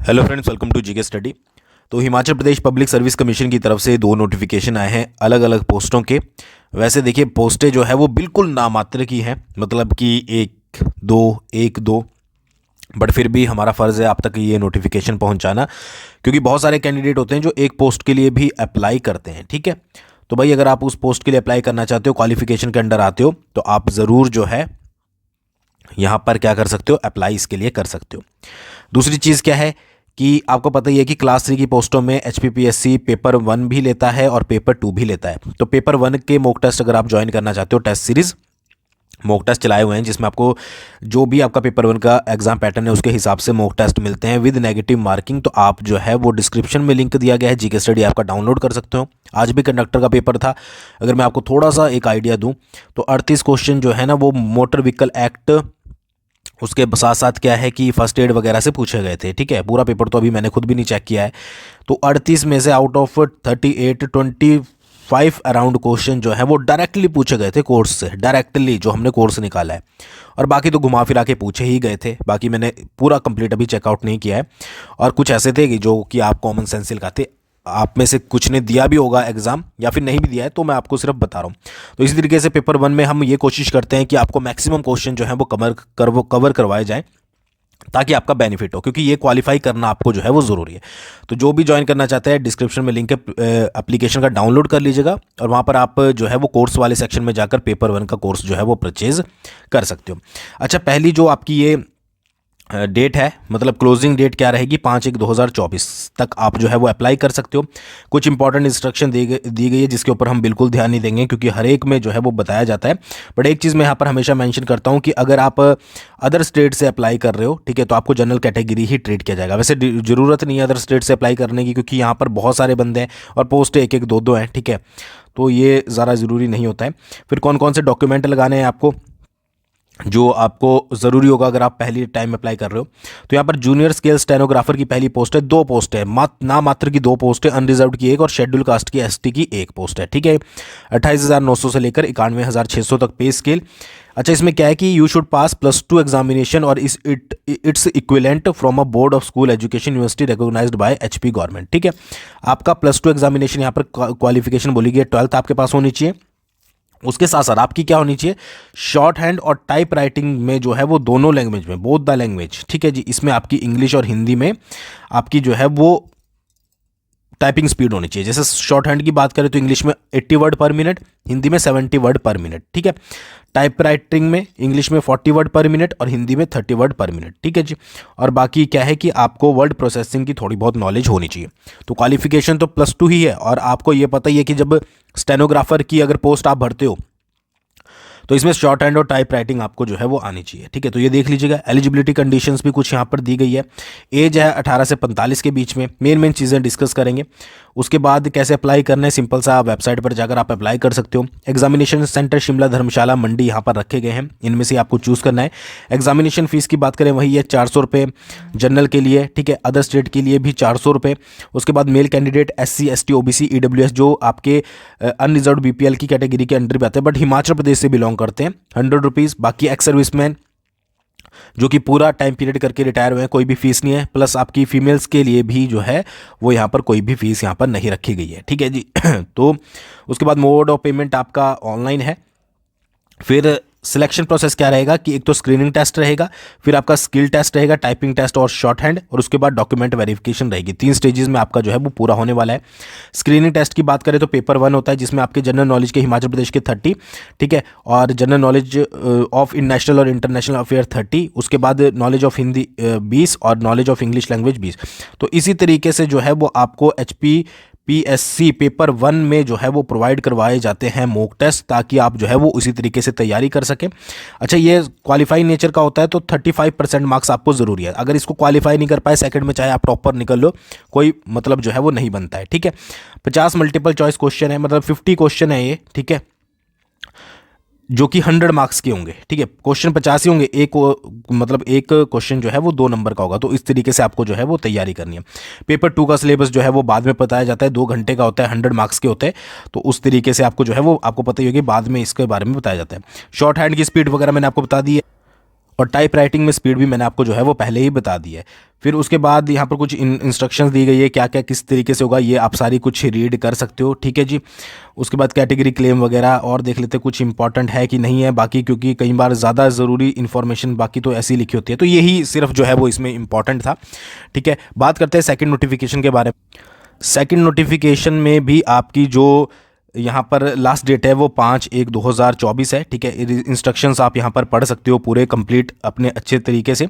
Hello friends, welcome to GK study. तो Himachal Pradesh public service commission की तरफ से दो नोटिफिकेशन आए हैं अलग अलग पोस्टों के। वैसे देखिए, पोस्टें जो है वो बिल्कुल नामात्र की हैं, मतलब कि एक दो, बट फिर भी हमारा फ़र्ज़ है आप तक ये नोटिफिकेशन पहुंचाना, क्योंकि बहुत सारे कैंडिडेट होते हैं जो एक पोस्ट के लिए भी अप्लाई करते हैं। ठीक है, तो भाई अगर आप उस पोस्ट के लिए अप्लाई करना चाहते हो, क्वालिफिकेशन के अंडर आते हो, तो आप ज़रूर जो है यहाँ पर क्या कर सकते हो, अप्लाई इसके लिए कर सकते हो। दूसरी चीज़ क्या है कि आपको पता ही है कि क्लास 3 की पोस्टों में एचपीपीएससी पेपर 1 भी लेता है और पेपर 2 भी लेता है। तो पेपर 1 के मॉक टेस्ट अगर आप ज्वाइन करना चाहते हो, टेस्ट सीरीज़ मॉक टेस्ट चलाए हुए हैं जिसमें आपको जो भी आपका पेपर 1 का एग्जाम पैटर्न है उसके हिसाब से मॉक टेस्ट मिलते हैं विद नेगेटिव मार्किंग। तो आप जो है वो डिस्क्रिप्शन में लिंक दिया गया है, जीके स्टडी आपका डाउनलोड कर सकते हो। आज भी कंडक्टर का पेपर था। अगर मैं आपको थोड़ा सा एक आइडिया दूँ तो 38 क्वेश्चन जो है ना वो मोटर व्हीकल एक्ट, उसके साथ साथ क्या है कि फर्स्ट एड वगैरह से पूछे गए थे। ठीक है, पूरा पेपर तो अभी मैंने खुद भी नहीं चेक किया है। तो 38 में से आउट ऑफ 38 25 अराउंड क्वेश्चन जो है वो डायरेक्टली पूछे गए थे कोर्स से, डायरेक्टली जो हमने कोर्स निकाला है। और बाकी तो घुमा फिरा के पूछे ही गए थे, बाकी मैंने पूरा कंप्लीट अभी चेकआउट नहीं किया है। और कुछ ऐसे थे कि जो कि आप कॉमन सेंस से लगाते, आप में से कुछ ने दिया भी होगा एग्ज़ाम या फिर नहीं भी दिया है, तो मैं आपको सिर्फ बता रहा हूँ। तो इसी तरीके से पेपर 1 में हम ये कोशिश करते हैं कि आपको मैक्सिमम क्वेश्चन जो है वो कवर करवाए जाएँ, ताकि आपका बेनिफिट हो, क्योंकि ये क्वालिफाई करना आपको जो है वो ज़रूरी है। तो जो भी ज्वाइन करना चाहते हैं, डिस्क्रिप्शन में लिंक है, एप्लीकेशन का डाउनलोड कर लीजिएगा और वहाँ पर आप जो है वो कोर्स वाले सेक्शन में जाकर पेपर 1 का कोर्स जो है वो परचेज़ कर सकते हो। अच्छा, पहली जो आपकी ये डेट है, मतलब क्लोजिंग डेट क्या रहेगी, 5/1/2024 तक आप जो है वो अप्लाई कर सकते हो। कुछ इंपॉर्टेंट इंस्ट्रक्शन दी गई है जिसके ऊपर हम बिल्कुल ध्यान नहीं देंगे, क्योंकि हर एक में जो है वो बताया जाता है। बट एक चीज़ मैं यहाँ पर हमेशा मेंशन करता हूँ कि अगर आप अदर स्टेट से अप्लाई कर रहे हो, ठीक है, तो आपको जनरल कैटेगरी ही ट्रीट किया जाएगा। वैसे ज़रूरत नहीं है अदर स्टेट से अप्लाई करने की, क्योंकि यहाँ पर बहुत सारे बंदे हैं और पोस्ट एक एक दो दो हैं। ठीक है, तो ये ज़्यादा ज़रूरी नहीं होता है। फिर कौन कौन से डॉक्यूमेंट लगाने हैं आपको, जो आपको ज़रूरी होगा अगर आप पहली टाइम अप्लाई कर रहे हो। तो यहाँ पर जूनियर स्केल स्टेनोग्राफर की पहली पोस्ट है, 2 पोस्ट है, नामात्र की 2 पोस्ट है, अनरिजर्व की 1 और शेड्यूल कास्ट की एसटी की 1 पोस्ट है। ठीक है, 28,900 से लेकर 91,600 तक पे स्केल। अच्छा, इसमें क्या है कि यू शुड पास +2 एग्जामिनेशन और its equivalent from a board of school education university recognised by HP government. ठीक है, आपका +2 एग्जामिनेशन, यहाँ पर क्वालिफिकेशन बोली गई 12th आपके पास होनी चाहिए। उसके साथ साथ आपकी क्या होनी चाहिए, शॉर्ट हैंड और टाइप राइटिंग में जो है वो दोनों लैंग्वेज में, बोथ द लैंग्वेज। ठीक है जी, इसमें आपकी इंग्लिश और हिंदी में आपकी जो है वो टाइपिंग स्पीड होनी चाहिए। जैसे शॉर्ट हैंड की बात करें तो इंग्लिश में 80 वर्ड पर मिनट, हिंदी में 70 वर्ड पर मिनट। ठीक है, टाइप राइटिंग में इंग्लिश में 40 वर्ड पर मिनट और हिंदी में 30 वर्ड पर मिनट। ठीक है जी, और बाकी क्या है कि आपको वर्ड प्रोसेसिंग की थोड़ी बहुत नॉलेज होनी चाहिए। तो क्वालिफिकेशन तो +2 ही है, और आपको ये पता ही है कि जब स्टेनोग्राफर की अगर पोस्ट आप भरते हो तो इसमें शॉर्ट हैंड और टाइप राइटिंग आपको जो है वो आनी चाहिए। ठीक है, तो ये देख लीजिएगा। एलिजिबिलिटी कंडीशंस भी कुछ यहाँ पर दी गई है। एज है 18 से 45 के बीच में। मेन चीज़ें डिस्कस करेंगे। उसके बाद कैसे अप्लाई करना है, सिंपल सा वेबसाइट पर जाकर आप अप्लाई कर सकते हो। एग्जामिनेशन सेंटर शिमला, धर्मशाला, मंडी यहाँ पर रखे गए हैं, इनमें से आपको चूज़ करना है। एग्जामिनेशन फीस की बात करें वही है 400 रुपये जनरल के लिए। ठीक है, अदर स्टेट के लिए भी 400 रुपये। उसके बाद male candidate SC ST OBC EWS जो आपके अनरिजर्व BPL की कैटेगरी के अंडर भी आते हैं बट हिमाचल प्रदेश से बिलोंग करते हैं, 100 रुपीज़। बाकी एक्स सर्विसमैन जो कि पूरा टाइम पीरियड करके रिटायर हुए हैं, कोई भी फीस नहीं है। प्लस आपकी फीमेल्स के लिए भी जो है वो यहाँ पर कोई भी फीस यहाँ पर नहीं रखी गई है। ठीक है जी तो उसके बाद मोड ऑफ पेमेंट आपका ऑनलाइन है। फिर सिलेक्शन प्रोसेस क्या रहेगा कि एक तो स्क्रीनिंग टेस्ट रहेगा, फिर आपका स्किल टेस्ट रहेगा, टाइपिंग टेस्ट और शॉर्ट हैंड, और उसके बाद डॉक्यूमेंट वेरिफिकेशन रहेगी। 3 स्टेजेस में आपका जो है वो पूरा होने वाला है। स्क्रीनिंग टेस्ट की बात करें तो पेपर 1 होता है जिसमें आपके जनरल नॉलेज के हिमाचल प्रदेश के 30, ठीक है, और जनरल नॉलेज ऑफ नेशनल और इंटरनेशनल अफेयर 30, उसके बाद नॉलेज ऑफ हिंदी 20 और नॉलेज ऑफ इंग्लिश लैंग्वेज 20। तो इसी तरीके से जो है वो आपको HPPSC पेपर 1 में जो है वो प्रोवाइड करवाए जाते हैं मॉक टेस्ट, ताकि आप जो है वो उसी तरीके से तैयारी कर सकें। अच्छा, ये क्वालिफाई नेचर का होता है तो 35% मार्क्स आपको ज़रूरी है। अगर इसको क्वालिफाई नहीं कर पाए सेकंड में, चाहे आप टॉपर निकल लो, कोई मतलब जो है वो नहीं बनता है। ठीक है, 50 मल्टीपल चॉइस क्वेश्चन है, मतलब 50 क्वेश्चन है ये। ठीक है, जो कि 100 मार्क्स के होंगे। ठीक है, क्वेश्चन 50 ही होंगे, मतलब एक क्वेश्चन जो है वो 2 नंबर का होगा। तो इस तरीके से आपको जो है वो तैयारी करनी है। पेपर 2 का सिलेबस जो है वो बाद में बताया जाता है, 2 घंटे का होता है, 100 मार्क्स के होते हैं। तो उस तरीके से आपको जो है वो आपको पता ही होगी, बाद में इसके बारे में बताया जाता है। शॉर्ट हैंड की स्पीड वगैरह मैंने आपको बता दी है। और टाइप राइटिंग में स्पीड भी मैंने आपको जो है वो पहले ही बता दी है। फिर उसके बाद यहाँ पर कुछ इंस्ट्रक्शंस दी गई है, क्या क्या किस तरीके से होगा ये आप सारी कुछ रीड कर सकते हो, ठीक है जी। उसके बाद कैटेगरी क्लेम वगैरह और देख लेते हैं कुछ इंपॉर्टेंट है कि नहीं है बाकी, क्योंकि कई बार ज़्यादा ज़रूरी इन्फॉर्मेशन बाकी तो ऐसी लिखी होती है, तो यही सिर्फ जो है वो इसमें इंपॉर्टेंट था, ठीक है। बात करते हैं सेकंड नोटिफिकेशन के बारे में। सेकंड नोटिफिकेशन में भी आपकी जो यहाँ पर लास्ट डेट है वो 5/1/2024 है, ठीक है। इंस्ट्रक्शंस आप यहाँ पर पढ़ सकते हो पूरे कंप्लीट अपने अच्छे तरीके से।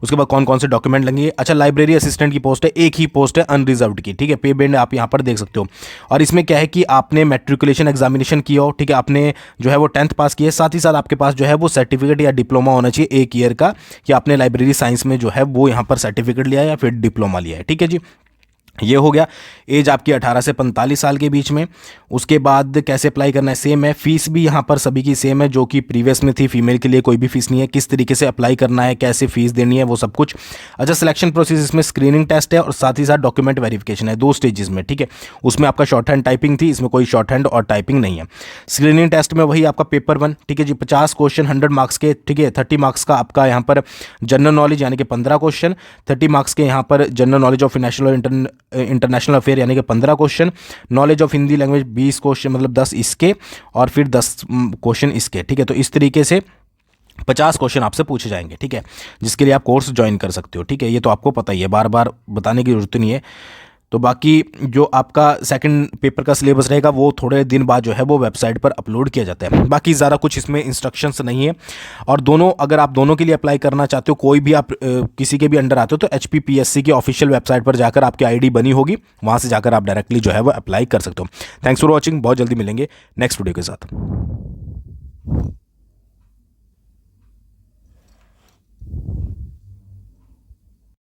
उसके बाद कौन कौन से डॉक्यूमेंट लगेंगे। अच्छा, लाइब्रेरी असिस्टेंट की पोस्ट है, एक ही पोस्ट है अनरिजर्व्ड की, ठीक है। पे बैंड आप यहाँ पर देख सकते हो। और इसमें क्या है कि आपने मैट्रिकुलेशन एग्जामिनेशन किया हो, ठीक है, आपने जो है वो 10th पास किया है, साथ ही साथ आपके पास जो है वो सर्टिफिकेट या डिप्लोमा होना चाहिए 1 ईयर का, कि आपने लाइब्रेरी साइंस में जो है वो यहाँ पर सर्टिफिकेट लिया है या फिर डिप्लोमा लिया है, ठीक है जी। ये हो गया। एज आपकी 18 से 45 साल के बीच में। उसके बाद कैसे अप्लाई करना है, सेम है। फीस भी यहाँ पर सभी की सेम है जो कि प्रीवियस में थी, फीमेल के लिए कोई भी फीस नहीं है। किस तरीके से अप्लाई करना है, कैसे फीस देनी है, वो सब कुछ। अच्छा, सिलेक्शन प्रोसेस इसमें स्क्रीनिंग टेस्ट है और साथ ही साथ डॉक्यूमेंट वेरिफिकेशन है, 2 स्टेजेस में, ठीक है। उसमें आपका शॉर्ट हैंड टाइपिंग थी, इसमें कोई शॉर्ट हैंड और टाइपिंग नहीं है। स्क्रीनिंग टेस्ट में वही आपका पेपर 1, ठीक है जी, 50 क्वेश्चन 100 मार्क्स के, ठीक है। 30 मार्क्स का आपका यहाँ पर जनरल नॉलेज यानी कि 15 क्वेश्चन, 30 मार्क्स के यहाँ पर जनरल नॉलेज ऑफ नेशनल और इंटरनेशनल अफेयर यानी कि 15 question, knowledge of Hindi language 20 question, मतलब 10 इसके और फिर 10 क्वेश्चन इसके, ठीक है। तो इस तरीके से 50 क्वेश्चन आपसे पूछे जाएंगे, ठीक है, जिसके लिए आप कोर्स ज्वाइन कर सकते हो, ठीक है। ये तो आपको पता ही है, बार बार बताने की जरूरत नहीं है। तो बाकी जो आपका सेकंड पेपर का सिलेबस रहेगा वो थोड़े दिन बाद जो है वो वेबसाइट पर अपलोड किया जाता है। बाकी ज़्यादा कुछ इसमें इंस्ट्रक्शंस नहीं है। और दोनों, अगर आप दोनों के लिए अप्लाई करना चाहते हो, कोई भी आप किसी के भी अंडर आते हो, तो HPPSC की ऑफिशियल वेबसाइट पर जाकर आपकी ID बनी होगी, वहाँ से जाकर आप डायरेक्टली जो है वो अप्लाई कर सकते हो। Thanks for watching. बहुत जल्दी मिलेंगे नेक्स्ट वीडियो के साथ।